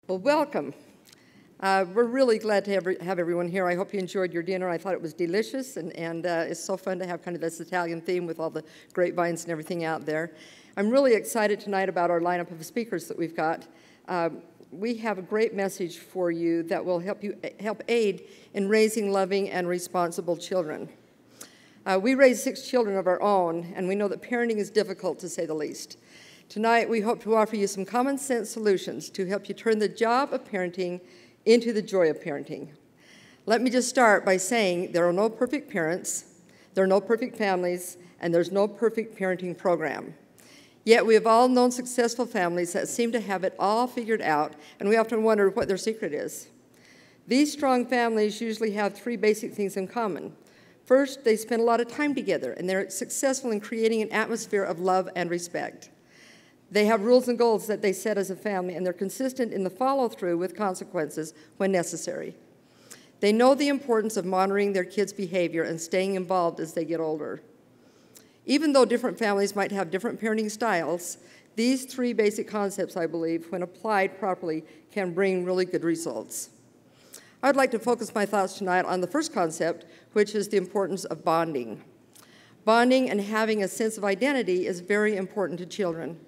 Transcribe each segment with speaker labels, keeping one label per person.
Speaker 1: Well, welcome. We're really glad to have everyone here. I hope you enjoyed your dinner. I thought it was delicious, and it's so fun to have kind of this Italian theme with all the grapevines and everything out there. I'm really excited tonight about our lineup of speakers that we've got. We have a great message for you that will help aid in raising loving and responsible children. We raise 6 children of our own, and we know that parenting is difficult, to say the least. Tonight, we hope to offer you some common sense solutions to help you turn the job of parenting into the joy of parenting. Let me just start by saying there are no perfect parents, there are no perfect families, and there's no perfect parenting program. Yet we have all known successful families that seem to have it all figured out, and we often wonder what their secret is. These strong families usually have 3 basic things in common. First, they spend a lot of time together, and they're successful in creating an atmosphere of love and respect. They have rules and goals that they set as a family, and they're consistent in the follow-through with consequences when necessary. They know the importance of monitoring their kids' behavior and staying involved as they get older. Even though different families might have different parenting styles, these 3 basic concepts, I believe, when applied properly, can bring really good results. I'd like to focus my thoughts tonight on the first concept, which is the importance of bonding. Bonding and having a sense of identity is very important to children.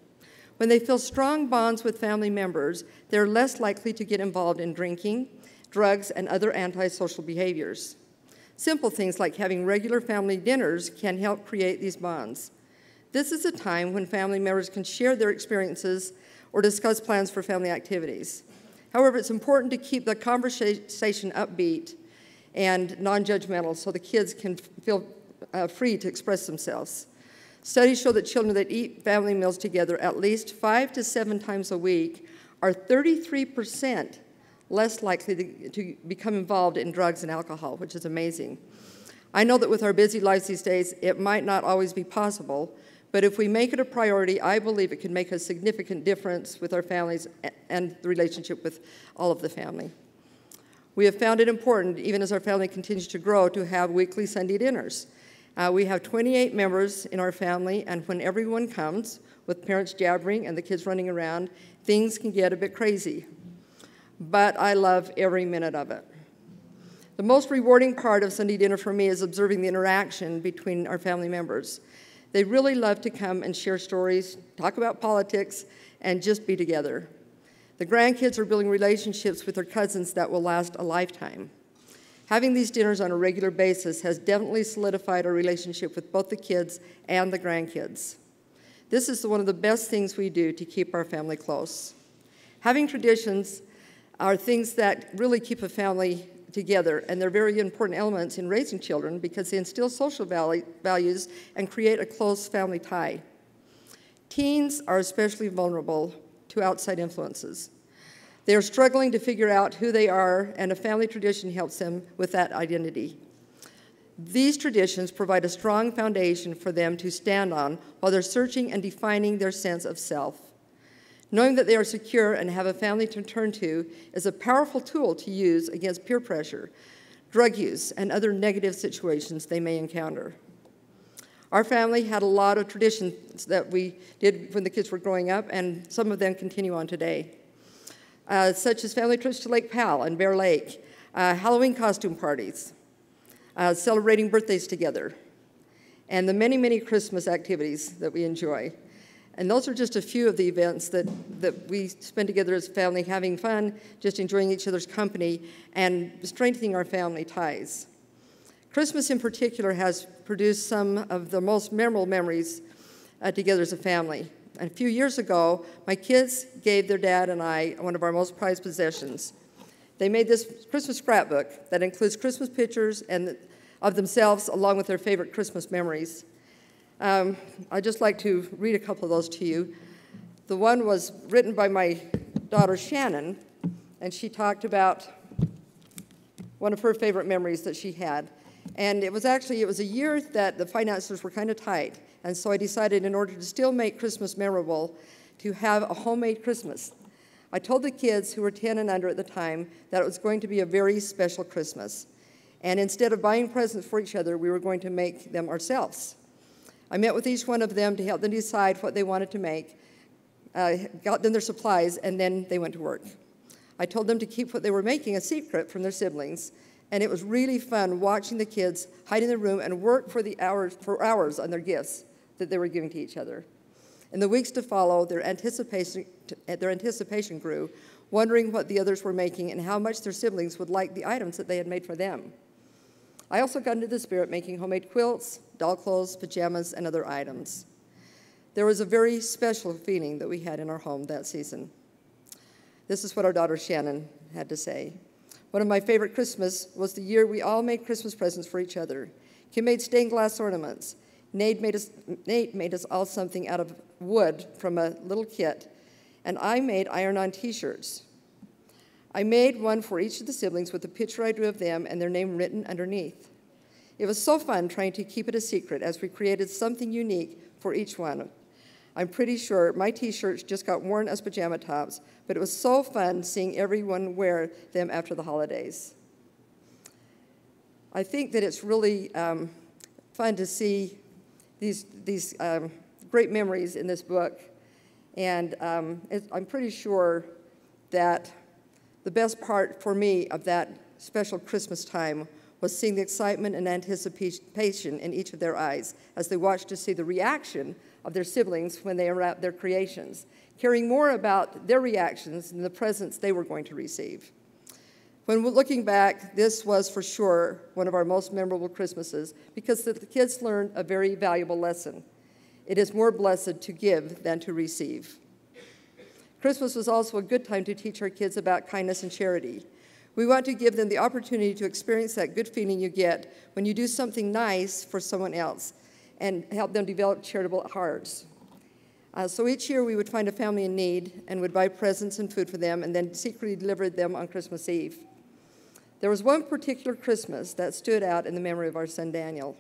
Speaker 1: When they feel strong bonds with family members, they're less likely to get involved in drinking, drugs, and other antisocial behaviors. Simple things like having regular family dinners can help create these bonds. This is a time when family members can share their experiences or discuss plans for family activities. However, it's important to keep the conversation upbeat and non-judgmental so the kids can feel free to express themselves. Studies show that children that eat family meals together at least 5 to 7 times a week are 33% less likely to become involved in drugs and alcohol, which is amazing. I know that with our busy lives these days, it might not always be possible, but if we make it a priority, I believe it can make a significant difference with our families and the relationship with all of the family. We have found it important, even as our family continues to grow, to have weekly Sunday dinners. We have 28 members in our family, and when everyone comes, with parents jabbering and the kids running around, things can get a bit crazy. But I love every minute of it. The most rewarding part of Sunday dinner for me is observing the interaction between our family members. They really love to come and share stories, talk about politics, and just be together. The grandkids are building relationships with their cousins that will last a lifetime. Having these dinners on a regular basis has definitely solidified our relationship with both the kids and the grandkids. This is one of the best things we do to keep our family close. Having traditions are things that really keep a family together, and they're very important elements in raising children because they instill social values and create a close family tie. Teens are especially vulnerable to outside influences. They are struggling to figure out who they are, and a family tradition helps them with that identity. These traditions provide a strong foundation for them to stand on while they're searching and defining their sense of self. Knowing that they are secure and have a family to turn to is a powerful tool to use against peer pressure, drug use, and other negative situations they may encounter. Our family had a lot of traditions that we did when the kids were growing up, and some of them continue on today. Such as family trips to Lake Powell and Bear Lake, Halloween costume parties, celebrating birthdays together, and the many, many Christmas activities that we enjoy. And those are just a few of the events that we spend together as a family, having fun, just enjoying each other's company, and strengthening our family ties. Christmas in particular has produced some of the most memorable memories together as a family. And a few years ago, my kids gave their dad and I one of our most prized possessions. They made this Christmas scrapbook that includes Christmas pictures of themselves along with their favorite Christmas memories. I'd just like to read a couple of those to you. The one was written by my daughter Shannon, and she talked about one of her favorite memories that she had. And it was a year that the finances were kind of tight. And so I decided, in order to still make Christmas memorable, to have a homemade Christmas. I told the kids, who were 10 and under at the time, that it was going to be a very special Christmas. And instead of buying presents for each other, we were going to make them ourselves. I met with each one of them to help them decide what they wanted to make, got them their supplies, and then they went to work. I told them to keep what they were making a secret from their siblings, and it was really fun watching the kids hide in the room and work for hours on their gifts that they were giving to each other. In the weeks to follow, their anticipation grew, wondering what the others were making and how much their siblings would like the items that they had made for them. I also got into the spirit making homemade quilts, doll clothes, pajamas, and other items. There was a very special feeling that we had in our home that season. This is what our daughter Shannon had to say. One of my favorite Christmas was the year we all made Christmas presents for each other. Kim made stained glass ornaments. Nate made us all something out of wood from a little kit, and I made iron-on t-shirts. I made one for each of the siblings with a picture I drew of them and their name written underneath. It was so fun trying to keep it a secret as we created something unique for each one. I'm pretty sure my t-shirts just got worn as pajama tops, but it was so fun seeing everyone wear them after the holidays. I think that it's really fun to see these great memories in this book, and I'm pretty sure that the best part for me of that special Christmas time was seeing the excitement and anticipation in each of their eyes as they watched to see the reaction of their siblings when they unwrapped their creations, caring more about their reactions than the presents they were going to receive. When looking back, this was for sure one of our most memorable Christmases because the kids learned a very valuable lesson. It is more blessed to give than to receive. Christmas was also a good time to teach our kids about kindness and charity. We want to give them the opportunity to experience that good feeling you get when you do something nice for someone else and help them develop charitable hearts. So each year we would find a family in need and would buy presents and food for them and then secretly deliver them on Christmas Eve. There was one particular Christmas that stood out in the memory of our son Daniel.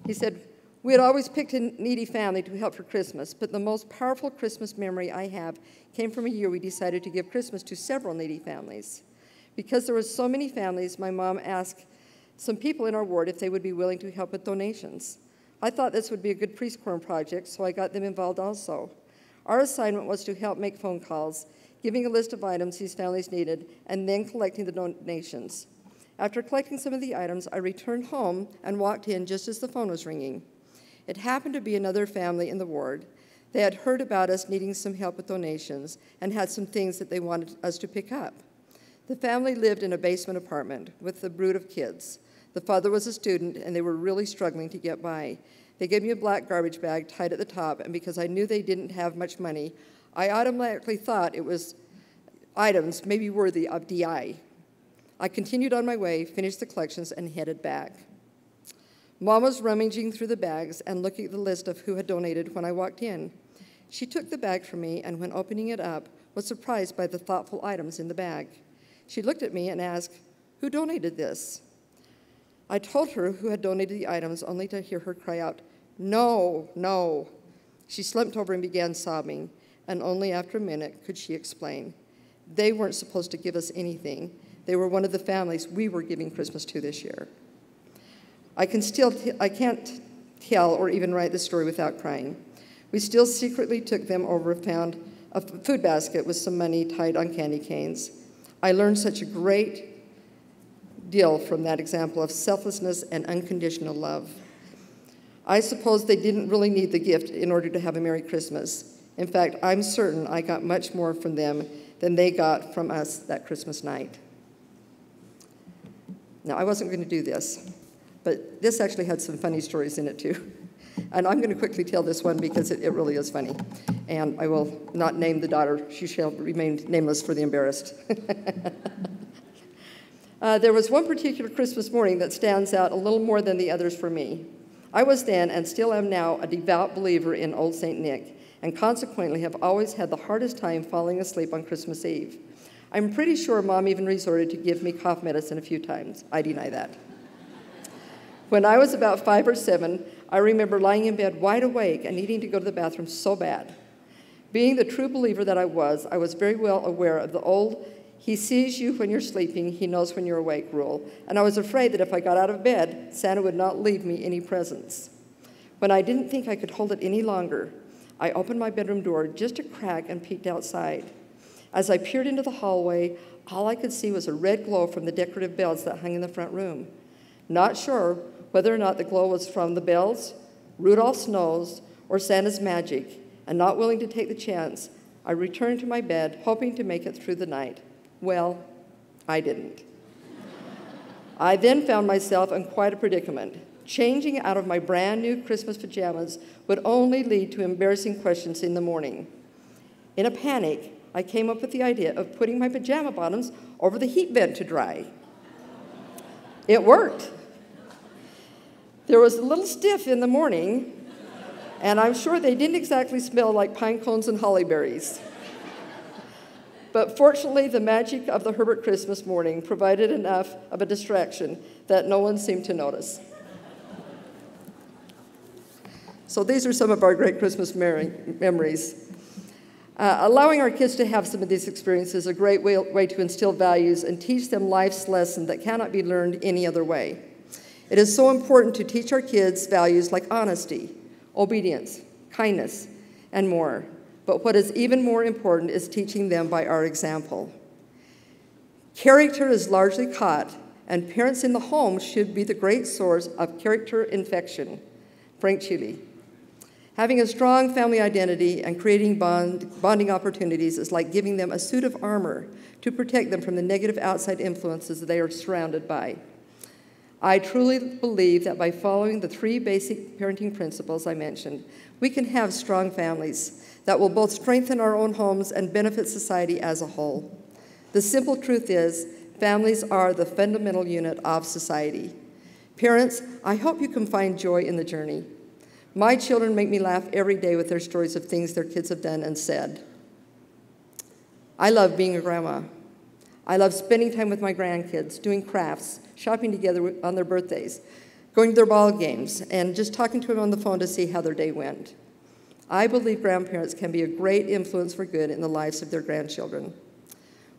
Speaker 1: He said, "We had always picked a needy family to help for Christmas, but the most powerful Christmas memory I have came from a year we decided to give Christmas to several needy families. Because there were so many families, my mom asked some people in our ward if they would be willing to help with donations. I thought this would be a good preschool project, so I got them involved also. Our assignment was to help make phone calls, giving a list of items these families needed, and then collecting the donations. After collecting some of the items, I returned home and walked in just as the phone was ringing. It happened to be another family in the ward. They had heard about us needing some help with donations and had some things that they wanted us to pick up. The family lived in a basement apartment with a brood of kids. The father was a student, and they were really struggling to get by. They gave me a black garbage bag tied at the top, and because I knew they didn't have much money, I automatically thought it was items maybe worthy of DI. I continued on my way, finished the collections, and headed back. Mom was rummaging through the bags and looking at the list of who had donated when I walked in. She took the bag from me, and when opening it up, was surprised by the thoughtful items in the bag. She looked at me and asked, "Who donated this?" I told her who had donated the items, only to hear her cry out, "No, no." She slumped over and began sobbing, and only after a minute could she explain. They weren't supposed to give us anything. They were one of the families we were giving Christmas to this year. I can't tell or even write the story without crying. We still secretly took them over and found a food basket with some money tied on candy canes. I learned such a great deal from that example of selflessness and unconditional love. I suppose they didn't really need the gift in order to have a Merry Christmas. In fact, I'm certain I got much more from them than they got from us that Christmas night. Now, I wasn't going to do this, but this actually had some funny stories in it too. And I'm going to quickly tell this one because it really is funny. And I will not name the daughter. She shall remain nameless for the embarrassed. There was one particular Christmas morning that stands out a little more than the others for me. I was then, and still am now, a devout believer in Old St. Nick, and consequently have always had the hardest time falling asleep on Christmas Eve. I'm pretty sure Mom even resorted to give me cough medicine a few times. I deny that. When I was about 5 or 7, I remember lying in bed wide awake and needing to go to the bathroom so bad. Being the true believer that I was very well aware of the old "he sees you when you're sleeping, he knows when you're awake" rule, and I was afraid that if I got out of bed, Santa would not leave me any presents. When I didn't think I could hold it any longer, I opened my bedroom door just a crack and peeked outside. As I peered into the hallway, all I could see was a red glow from the decorative bells that hung in the front room. Not sure whether or not the glow was from the bells, Rudolph's nose, or Santa's magic, and not willing to take the chance, I returned to my bed, hoping to make it through the night. Well, I didn't. I then found myself in quite a predicament. Changing out of my brand new Christmas pajamas would only lead to embarrassing questions in the morning. In a panic, I came up with the idea of putting my pajama bottoms over the heat vent to dry. It worked. There was a little stiff in the morning, and I'm sure they didn't exactly smell like pine cones and holly berries. But fortunately, the magic of the Herbert Christmas morning provided enough of a distraction that no one seemed to notice. So these are some of our great Christmas memories. Allowing our kids to have some of these experiences is a great way to instill values and teach them life's lessons that cannot be learned any other way. It is so important to teach our kids values like honesty, obedience, kindness, and more. But what is even more important is teaching them by our example. Character is largely caught, and parents in the home should be the great source of character infection. Frank Chile. Having a strong family identity and creating bonding opportunities is like giving them a suit of armor to protect them from the negative outside influences they are surrounded by. I truly believe that by following the 3 basic parenting principles I mentioned, we can have strong families that will both strengthen our own homes and benefit society as a whole. The simple truth is, families are the fundamental unit of society. Parents, I hope you can find joy in the journey. My children make me laugh every day with their stories of things their kids have done and said. I love being a grandma. I love spending time with my grandkids, doing crafts, shopping together on their birthdays, going to their ball games, and just talking to them on the phone to see how their day went. I believe grandparents can be a great influence for good in the lives of their grandchildren.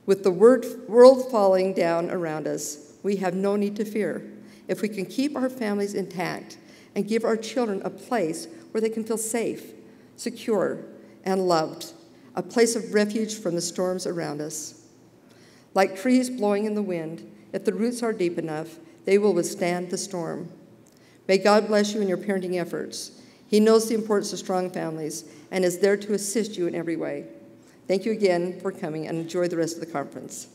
Speaker 1: With the world falling down around us, we have no need to fear if we can keep our families intact and give our children a place where they can feel safe, secure, and loved, a place of refuge from the storms around us. Like trees blowing in the wind, if the roots are deep enough, they will withstand the storm. May God bless you in your parenting efforts. He knows the importance of strong families and is there to assist you in every way. Thank you again for coming, and enjoy the rest of the conference.